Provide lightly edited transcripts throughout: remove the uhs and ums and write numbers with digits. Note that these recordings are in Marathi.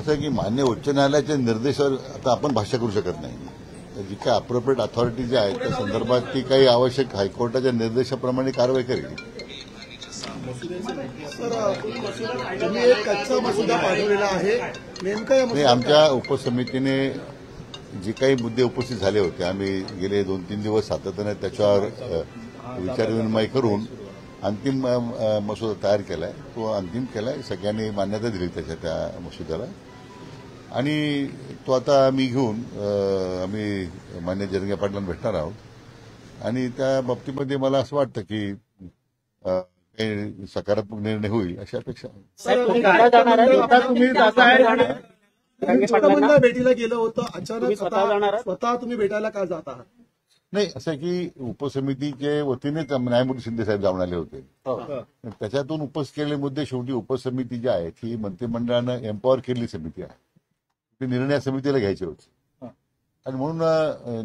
असं आहे की मान्य उच्च न्यायालयाच्या निर्देशावर आता आपण भाष्य करू शकत नाही. जी काही अप्रोप्रिएट अथॉरिटी जी आहे त्या संदर्भात ती काही आवश्यक हायकोर्टाच्या निर्देशाप्रमाणे कारवाई करेल. तुम्ही एक कच्चा मसुदा पाठवलेला आहे, नेमकं या नाही, आमच्या उपसमितीने जे काही मुद्दे उपस्थित झाले होते आम्ही गेले 2-3 दिवस सातत्याने त्याच्यावर विचारविनिमय करून अंतिम मसुदा तयार केलाय. तो अंतिम केलाय, सगळ्यांनी मान्यता दिली त्या मसुद्याला आणि तो आता आम्ही घेऊन आम्ही मान्य जरंगे पाटलांना भेटणार आहोत आणि त्या बाबतीमध्ये मला असं वाटतं की काही सकारात्मक निर्णय होईल अशी अपेक्षा आहे. भेटीला गेलं होतं, अचानक स्वतः तुम्ही भेटायला का जात आहात? नाही, असं आहे की उपसमितीचे वतीनेच न्यायमूर्ती शिंदे साहेब जाऊन आले होते. त्याच्यातून उपस्थित केलेले मुद्दे शेवटी उपसमिती जी आहे ही मंत्रिमंडळानं एम्पॉवर केलेली समिती आहे, ती निर्णय समितीला घ्यायचे होते आणि म्हणून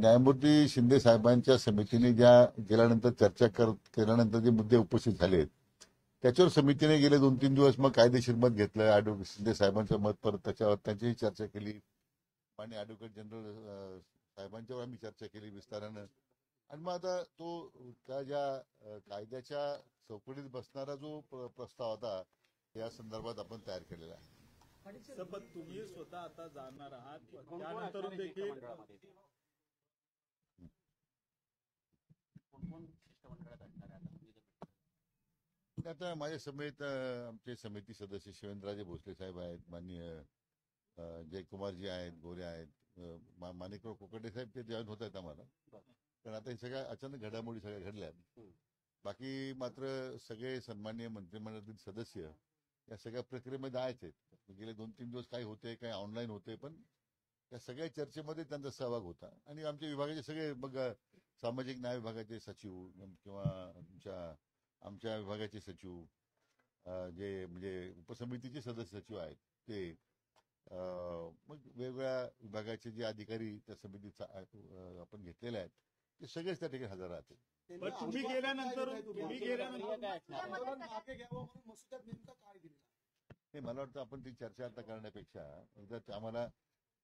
न्यायमूर्ती शिंदे साहेबांच्या समितीने ज्या गेल्यानंतर चर्चा केल्यानंतर जे मुद्दे उपस्थित झाले त्याच्यावर समितीने गेले 2-3 दिवस मग कायदेशीर मत घेतलं. ॲडव्होकेट शिंदे साहेबांचं मत परत त्याच्यावर त्यांचीही चर्चा केली. माननीय ॲडव्होकेट जनरल साहेबांच्यावर आम्ही चर्चा केली विस्तारानं आणि मग आता तो त्या ज्या कायद्याच्या चौकटीत बसणारा जो प्रस्ताव होता या संदर्भात आपण तयार केलेला आहे. तुम्ही स्वतः आता जाणार आहात, त्यानंतर देखील आता माझ्या समेत आमचे समिती सदस्य शिवेंद्रराजे भोसले साहेब आहेत, माननीय जयकुमारजी आहेत, गोरे आहेत, माणिकराव कोकटे साहेब ते जॉईन होत आहेत आम्हाला. पण आता हे सगळ्या अचानक घडामोडी सगळ्या घडल्या. बाकी मात्र सगळे सन्माननीय मंत्रिमंडळातील सदस्य या सगळ्या प्रक्रियेमध्ये आहेत. गेले 2-3 दिवस काय होते, काय ऑनलाईन होते, पण या सगळ्या चर्चेमध्ये त्यांचा सहभाग होता आणि आमच्या विभागाचे सगळे मग सामाजिक न्याय विभागाचे सचिव किंवा आमच्या विभागाचे सचिव जे म्हणजे उपसमितीचे सदस्य सचिव आहेत ते मग वेगवेगळ्या विभागाचे जे अधिकारी त्या समितीचा आपण घेतलेले आहेत ते सगळेच त्या ठिकाणी हजर राहतील. तुम्ही गेल्यानंतर हे मला वाटतं आपण ती चर्चा आता करण्यापेक्षा एकदा आम्हाला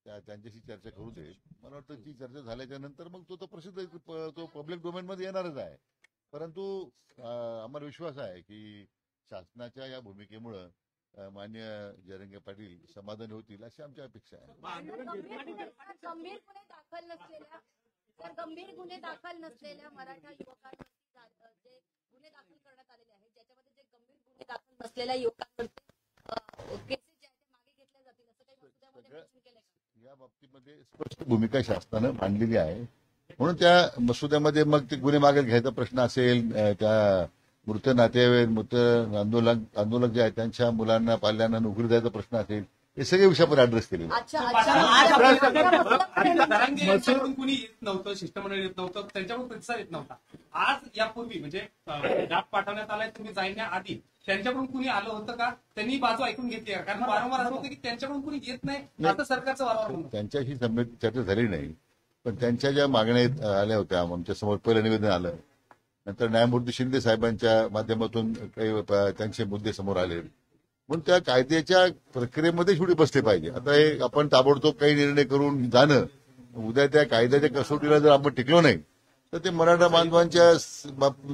त्यांच्याशी चर्चा करू दे. मला वाटतं ती चर्चा झाल्याच्या नंतर मग तो प्रसिद्ध तो पब्लिक डोमेन मध्ये येणारच आहे. परंतु आम्हाला विश्वास आहे की शासनाच्या या भूमिकेमुळं माननीय जरंगे पाटील समाधानी होतील अशी आमची अपेक्षा आहे. गंभीर गुन्हे दाखल नसलेल्या मराठा युवकांवरती जे गुन्हे दाखल करण्यात आलेले आहेत ज्याच्यामध्ये जे गंभीर गुन्हे दाखल नसलेल्या युवकांवरती केसेस जे आहेत ते मागे घेतल्या जातील असं काही मसुद्यामध्ये मेन्शन केलंय का? या बाबतीमध्ये स्पष्ट भूमिका शासनानं मांडलेली आहे. म्हणून त्या मसुद्यामध्ये मग ते गुन्हे मागे घ्यायचा प्रश्न असेल, त्या मृत नातेवाईक मृत आंदोलक जे आहेत त्यांच्या मुलांना पाल्यांना नोकरी द्यायचा प्रश्न असेल, हे सगळे विषय आपण ऍड्रेस केले. कुणी येत नव्हतं, शिष्टमंडळ येत नव्हतं, त्यांच्याकडून प्रतिसाद येत नव्हता. आज यापूर्वी म्हणजे ड्राफ्ट पाठवण्यात आलाय, तुम्ही जाण्याआधी त्यांच्याकडून कुणी आलं होतं का? त्यांनी बाजू ऐकून घेतली, कारण वारंवार असं होतं की त्यांच्याकडून कुणी येत नाही आता सरकारचं वारंवार. त्यांच्याशी चर्चा झाली नाही, पण त्यांच्या ज्या मागण्या आल्या होत्या आमच्या समोर पहिलं निवेदन आलं, नंतर न्यायमूर्ती शिंदे साहेबांच्या माध्यमातून काही त्यांचे मुद्दे समोर आले. म्हणून त्या कायद्याच्या प्रक्रियेमध्ये शेवटी बसले पाहिजे. आता हे आपण ताबडतोब काही निर्णय करून जाणं, उद्या त्या कायद्याच्या कसोटीला जर आपण टिकलो नाही तर ते मराठा बांधवांच्या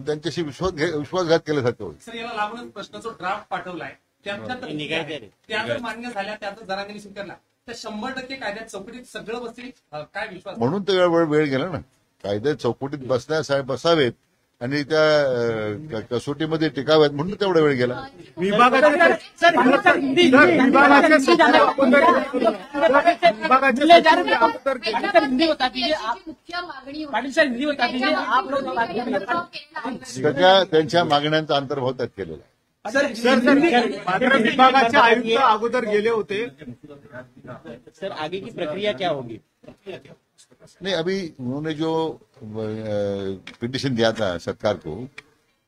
त्यांच्याशी विश्वासघात केल्यासारखं होईल. सर, याला लागूनच प्रश्न जो ड्राफ्ट पाठवलाय त्या जर मान्य झाल्या, त्याचा जरांगेने स्वीकारला तर 100% कायद्यात चौकटीत सगळं बसेल काय विश्वास? म्हणून तर वेळ गेला ना. कायद्यात चौकटीत बसावेत आणि त्या कसोटीमध्ये टिकाव्यात म्हणून तेवढा वेळ गेला. सगळ्या त्यांच्या मागण्यांचा अंतर्भाव त्यात केलेला आहे. विभागाचे आयुक्त अगोदर गेले होते. सर, आगे की प्रक्रिया क्या होगी? नहीं, अभी उन्होंने जो पिटीशन दिया था सरकार को,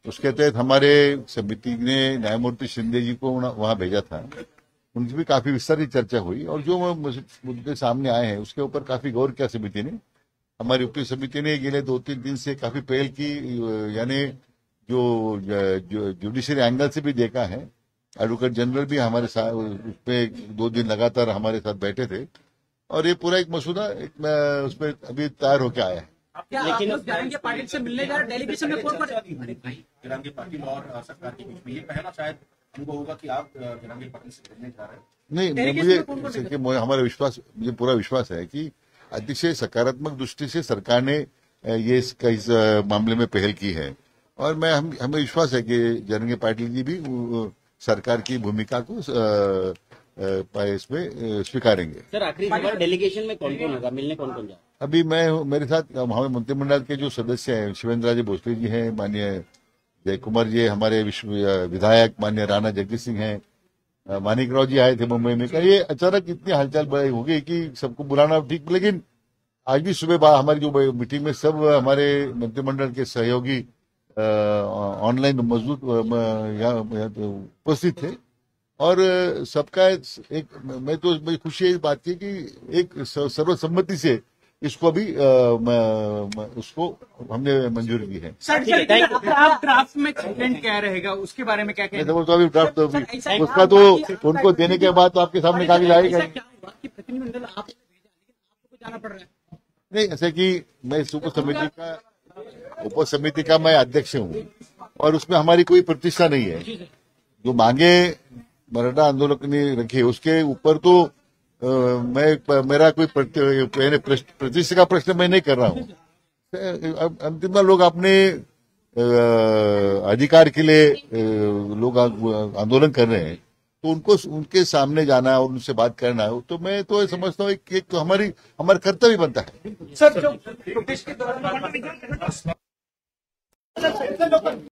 उसके तहत हमारे समिति ने न्यायमूर्ति शिंदे जी को वहां भेजा था. उनकी भी काफी विस्तारित चर्चा हुई और जो मुद्दे सामने आए हैं उसके ऊपर काफी गौर किया समिति ने. हमारी उपरी समिति ने गेले 2-3 दिन से काफी पहल की, यानी जो जुडिशरी एंगल से भी देखा है एडवोकेट जनरल भी हमारे साथ उसमें 2 दिन लगातार हमारे साथ बैठे थे और ये पूरा एक मसूदा उसमें अभी तैयार होकर आया है। लेकिन जरंगे पाटिल से मिलने जा रहे डेलीगेशन में कौन कौन जरंगे पाटिल और सरकार के बीच में ये पहला शायद अनुभव होगा कि आप जरंगे पाटिल से मिलने जा रहे हैं। नहीं, मुझे हमारा विश्वास, मुझे पूरा विश्वास है कि अतिशय सकारात्मक दृष्टि से सरकार ने ये इस मामले में पहल की है और हमें विश्वास है कि जरंगे पाटिल जी भी सरकार की भूमिका को इसमें स्वीकारेंगे। सर आखिरी सवाल, डेलीगेशन में कौन कौन होगा, मिलने कौन कौन जाएगा? अभी मेरे साथ हमारे मंत्रिमंडल के जो सदस्य हैं, शिवेंद्र राजे भोसले जी हैं, माननीय जय कुमार जी, हमारे विधायक माननीय राणा जगदीश सिंह हैं, मानिकराव जी आए थे मुंबई में। ये अचानक इतनी हलचल हो गई कि सबको बुलाना ठीक, लेकिन आज भी सुबह हमारी जो मीटिंग में सब हमारे मंत्रिमंडल के सहयोगी ऑनलाइन मौजूद उपस्थित थे और सबका मैं खुशी है इस बात की कि एक सर्वसम्मति से इसको अभी उसको हमने मंजूरी दी है। सर आप ड्राफ्ट में कंटेंट क्या रहेगा उसके बारे में क्या कहेंगे? तो अभी ड्राफ्ट उसका तो उनको देने के बाद तो आपके सामने कागज आएगा। प्रतिनिधिमंडल आपको भेजा लेकिन आपको जाना पड़ रहा है? नहीं, ऐसे कि मैं इस उप समिति का मैं अध्यक्ष हूँ और उसमें हमारी कोई प्रतिष्ठा नहीं है। जो मांगे मराठा आंदोलन ने रखी उसके ऊपर तो मेरा कोई प्रतिष्ठा का प्रश्न मैं नहीं कर रहा हूँ। अंतिम लोग अपने अधिकार के लिए लोग आंदोलन कर रहे हैं तो उनको उनके सामने जाना और उनसे बात करना, तो मैं तो समझता हूँ कि हमारा कर्तव्य बनता है। सर जो